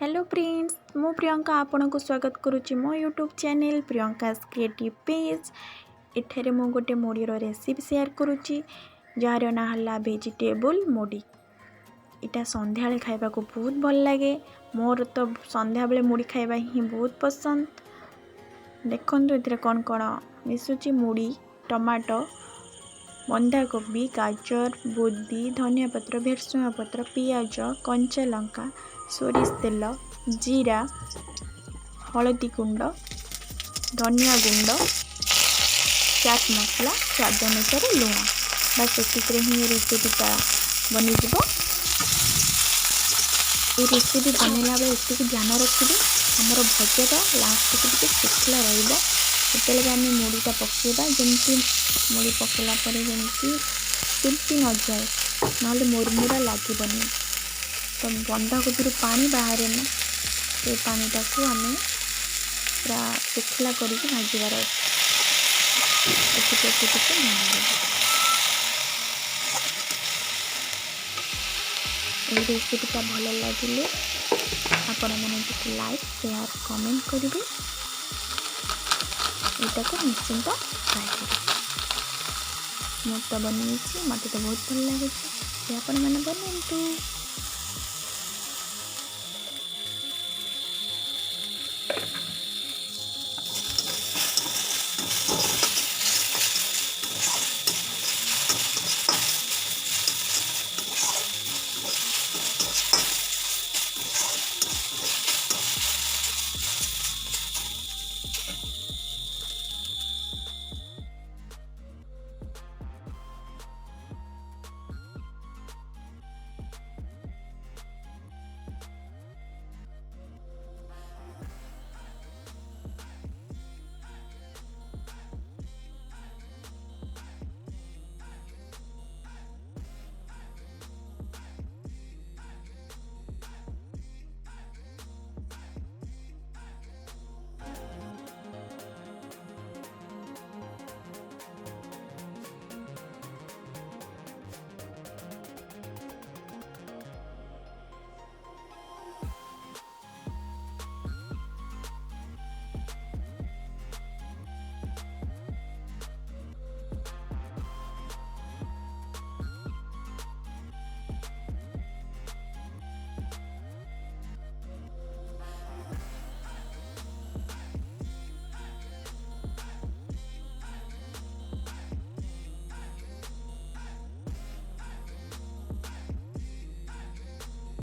Hello friends, मु प्रियंका आपन को स्वागत करुच्ची मो YouTube channel Priyanka creative page. एठरे मु गोटे मुढ़ीर रेसिपी शेयर करुच्ची जार ना हला वेजिटेबल मुढ़ी। इटा संध्या खाइबा को बहुत भल लगे। मोर तो संध्या बेले मुढ़ी खाइबा ही बहुत पसंद। देखंतु एथिरे कौन कौन मिसुची मुढ़ी, टमाटो, बंधाकोबी, गाजर, बोदी, धनिया पत्र, भेरसुंगा पत्र, पियाज, कंचा लंका, सोरिष तेल, जीरा, हलदी गुंड, धनिया गुंड, चाट मसला, स्वाद अनुसार लुण। बस एतिकरे ही रेसिपीटा बनीजिव। ये रेसिपी बनैला बेले एतिक ध्यान रखिए आमर भजाटा लास्ट को शुखला रही आम मुढ़ीटा पकेबा जमी मुढ़ी पकेला जमी तिल्पी न जाए ना मुरमुरा लगनी। तो बंधाकोबी पानी बाहर ना से पानीटा को आम पूरा शुखला करके भाजबार ये रेसिपीटा भल लगे आपण मैंने लाइक शेयर कमेंट करेंगे। यहाँ को निश्चिंत ट्राए करेंगे। मुझे तो बनी मत तो बहुत भल लगे। आपण मैंने बनातु।